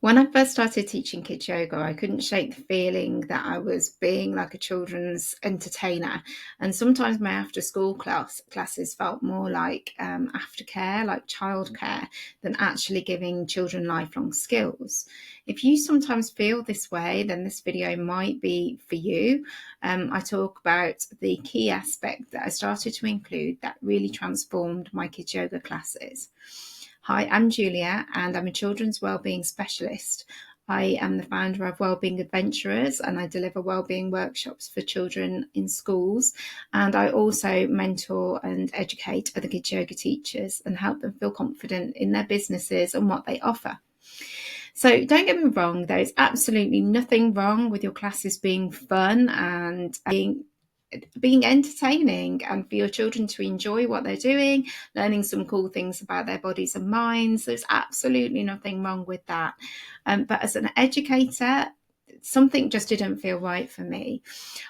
When I first started teaching kids yoga, I couldn't shake the feeling that I was being like a children's entertainer. And sometimes my after school classes felt more like aftercare, like childcare, than actually giving children lifelong skills. If you sometimes feel this way, then this video might be for you. I talk about the key aspect that I started to include that really transformed my kids yoga classes. Hi, I'm Julia and I'm a children's wellbeing specialist. I am the founder of Wellbeing Adventurers and I deliver wellbeing workshops for children in schools. And I also mentor and educate other kids yoga teachers and help them feel confident in their businesses and what they offer. So don't get me wrong, there is absolutely nothing wrong with your classes being fun and being entertaining and for your children to enjoy what they're doing, learning some cool things about their bodies and minds. There's absolutely nothing wrong with that. But as an educator, something just didn't feel right for me.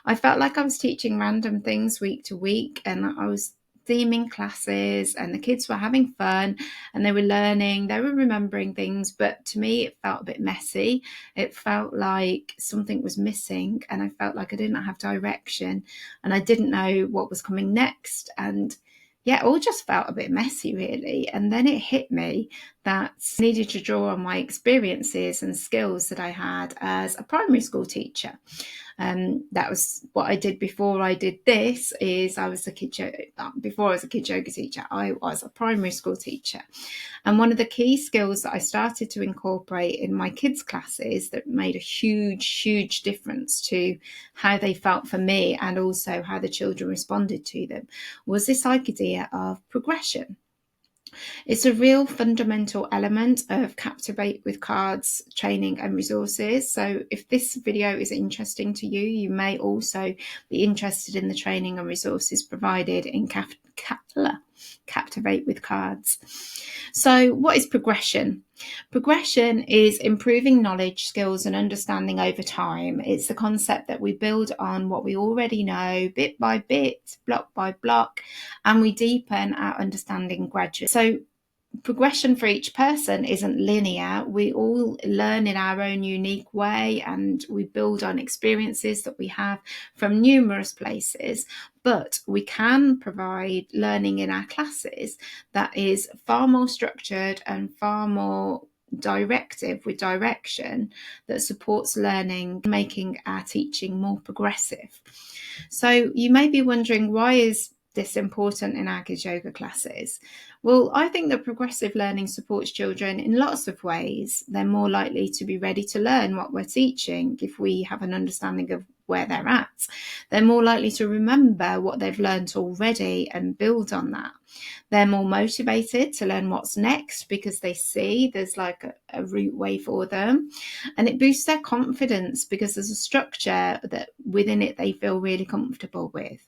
I felt like I was teaching random things week to week and I was theming classes and the kids were having fun and they were learning, they were remembering things, but to me it felt a bit messy. It felt like something was missing and I felt like I didn't have direction and I didn't know what was coming next. And yeah, it all just felt a bit messy, really. And then it hit me that I needed to draw on my experiences and skills that I had as a primary school teacher. That was what I did before I did this. Before I was a kids yoga teacher, I was a primary school teacher. And one of the key skills that I started to incorporate in my kids' classes that made a huge difference to how they felt for me and also how the children responded to them was this idea of progression. It's a real fundamental element of Captivate with cards, training and resources. So if this video is interesting to you, you may also be interested in the training and resources provided in Captivate with cards. So what is progression? Progression is improving knowledge, skills and understanding over time. It's the concept that we build on what we already know bit by bit, block by block, and we deepen our understanding gradually. So progression for each person isn't linear. We all learn in our own unique way and we build on experiences that we have from numerous places, but we can provide learning in our classes that is far more structured and far more directive with direction that supports learning, making our teaching more progressive. So you may be wondering, why is this important in our kids yoga classes? Well, I think that progressive learning supports children in lots of ways. They're more likely to be ready to learn what we're teaching if we have an understanding of where they're at. They're more likely to remember what they've learned already and build on that. They're more motivated to learn what's next because they see there's like a route way for them. And it boosts their confidence because there's a structure that within it they feel really comfortable with.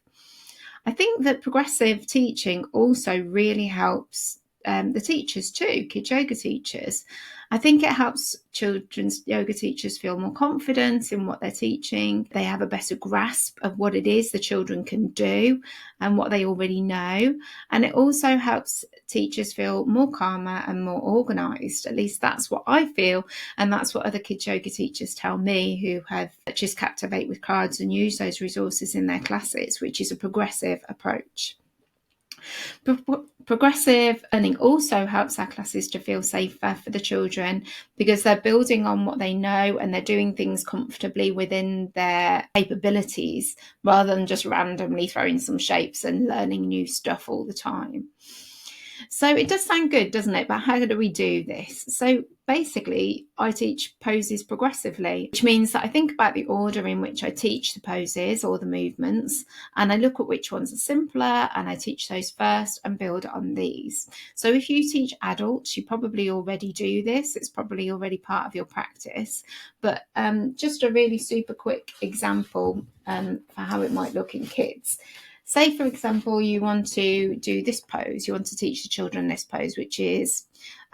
I think that progressive teaching also really helps the teachers too, kids yoga teachers. I think it helps children's yoga teachers feel more confident in what they're teaching. They have a better grasp of what it is the children can do and what they already know. And it also helps teachers feel more calmer and more organised. At least that's what I feel. And that's what other kids yoga teachers tell me who have just Captivate with cards and use those resources in their classes, which is a progressive approach. Progressive learning also helps our classes to feel safer for the children because they're building on what they know and they're doing things comfortably within their capabilities rather than just randomly throwing some shapes and learning new stuff all the time. So it does sound good, doesn't it? But how do we do this? So basically, I teach poses progressively, which means that I think about the order in which I teach the poses or the movements, and I look at which ones are simpler, and I teach those first and build on these. So if you teach adults, you probably already do this. It's probably already part of your practice. But just a really super quick example for how it might look in kids. Say, for example, you want to do this pose. You want to teach the children this pose, which is,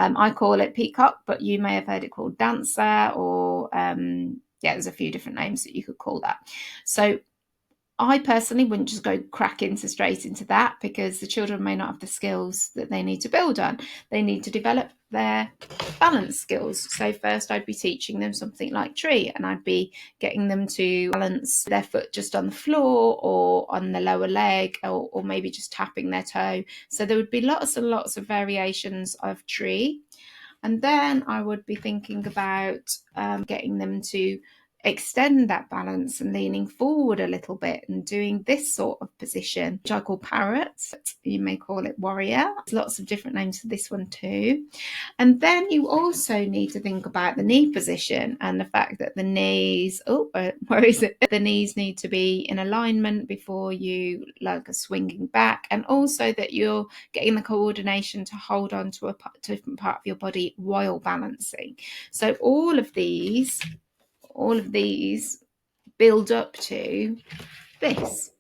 I call it peacock, but you may have heard it called dancer or, there's a few different names that you could call that. So I personally wouldn't just go straight into that because the children may not have the skills that they need to build on. They need to develop their balance skills. So first I'd be teaching them something like tree, and I'd be getting them to balance their foot just on the floor or on the lower leg, or maybe just tapping their toe. So there would be lots and lots of variations of tree. And then I would be thinking about getting them to extend that balance and leaning forward a little bit and doing this sort of position, which I call parrot. You may call it warrior. There's lots of different names for this one too. And then you also need to think about the knee position and the fact that the knees, where is it? The knees need to be in alignment before you like a swinging back, and also that you're getting the coordination to hold on to a different part of your body while balancing. So all of these build up to this.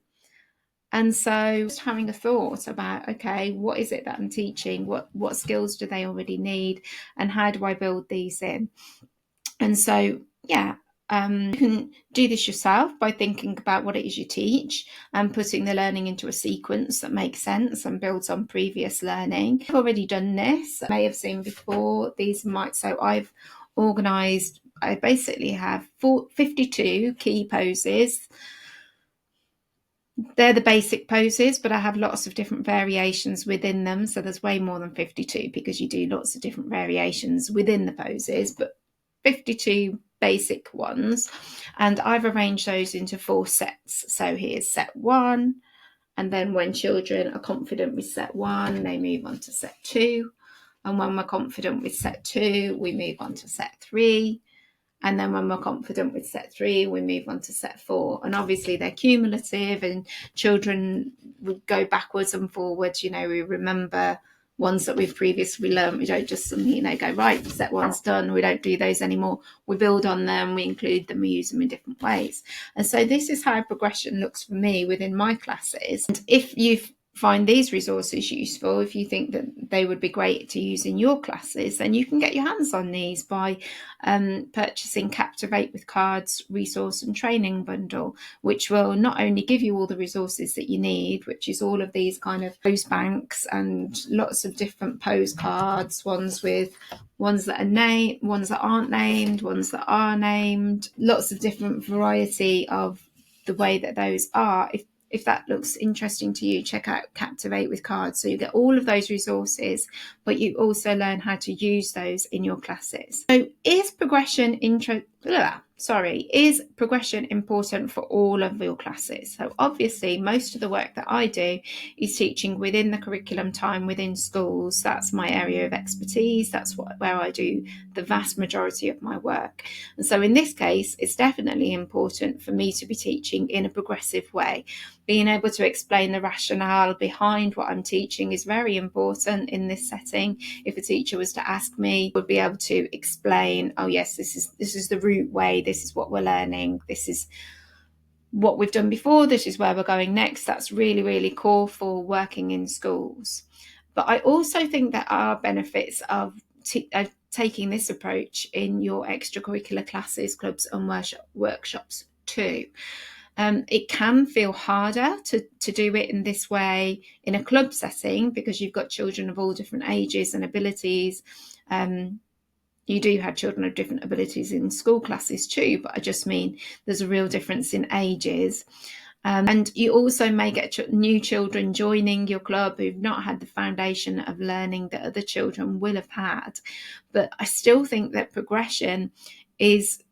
And so just having a thought about, okay, what is it that I'm teaching? What skills do they already need? And how do I build these in? And so, yeah, you can do this yourself by thinking about what it is you teach and putting the learning into a sequence that makes sense and builds on previous learning. I've already done this. I may have seen before. So I've organised, I basically have 52 key poses. They're the basic poses, but I have lots of different variations within them. So there's way more than 52 because you do lots of different variations within the poses, but 52 basic ones. And I've arranged those into 4 sets. So here's set 1. And then when children are confident with set 1, they move on to set 2. And when we're confident with set 2, we move on to set 3. And then when we're confident with set 3, we move on to set 4. And obviously they're cumulative, and children would go backwards and forwards. We remember ones that we've previously learned. We don't just suddenly, go, right, set 1's done. We don't do those anymore. We build on them, we include them, we use them in different ways. And so this is how progression looks for me within my classes. And if you've find these resources useful, if you think that they would be great to use in your classes, then you can get your hands on these by purchasing Captivate with Cards resource and training bundle, which will not only give you all the resources that you need, which is all of these kind of pose banks and lots of different pose cards, ones that are named, ones that aren't named, ones that are named, lots of different variety of the way that those are. If that looks interesting to you, check out Captivate with Cards. So you get all of those resources, but you also learn how to use those in your classes. So is progression important for all of your classes? So obviously most of the work that I do is teaching within the curriculum time within schools. That's my area of expertise. That's where I do the vast majority of my work. And so in this case, it's definitely important for me to be teaching in a progressive way. Being able to explain the rationale behind what I'm teaching is very important in this setting. If a teacher was to ask me, I would be able to explain, oh yes, this is the root way, this is what we're learning, this is what we've done before, this is where we're going next. That's really, really core for working in schools. But I also think there are benefits of taking this approach in your extracurricular classes, clubs and workshops too. It can feel harder to do it in this way in a club setting because you've got children of all different ages and abilities. You do have children of different abilities in school classes too, but I just mean there's a real difference in ages. And you also may get new children joining your club who've not had the foundation of learning that other children will have had. But I still think that progression is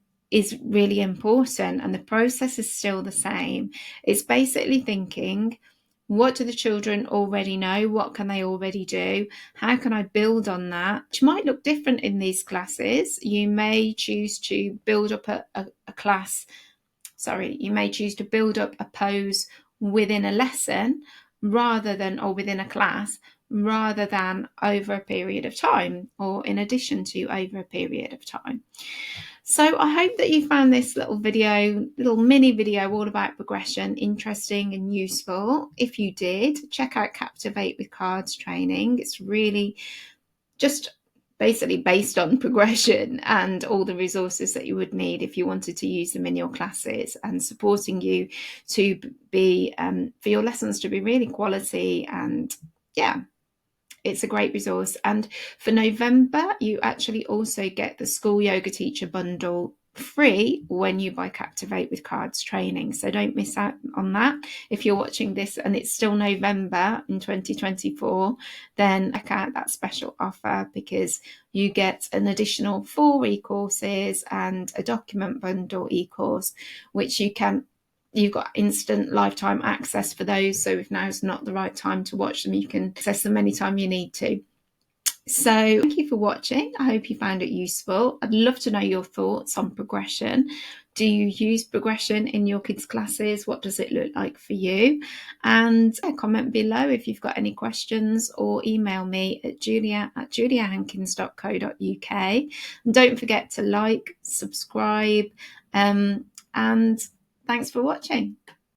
really important, and the process is still the same. It's basically thinking, what do the children already know? What can they already do? How can I build on that? Which might look different in these classes. You may choose to build up you may choose to build up a pose within a lesson or within a class, rather than over a period of time, or in addition to over a period of time. So I hope that you found this little mini video all about progression interesting and useful. If you did, check out Captivate with Cards training. It's really just basically based on progression and all the resources that you would need if you wanted to use them in your classes, and supporting you to be for your lessons to be really quality. And yeah, it's a great resource. And for November, you actually also get the school yoga teacher bundle free when you buy Captivate with Cards training. So don't miss out on that. If you're watching this and it's still November in 2024, then check out that special offer, because you get an additional 4 e-courses and a document bundle e-course, which you've got instant lifetime access for those. So if now's not the right time to watch them, you can access them anytime you need to. So thank you for watching. I hope you found it useful. I'd love to know your thoughts on progression. Do you use progression in your kids' classes? What does it look like for you? And comment below if you've got any questions, or email me at julia@juliahankins.co.uk. And don't forget to like, subscribe, and thanks for watching.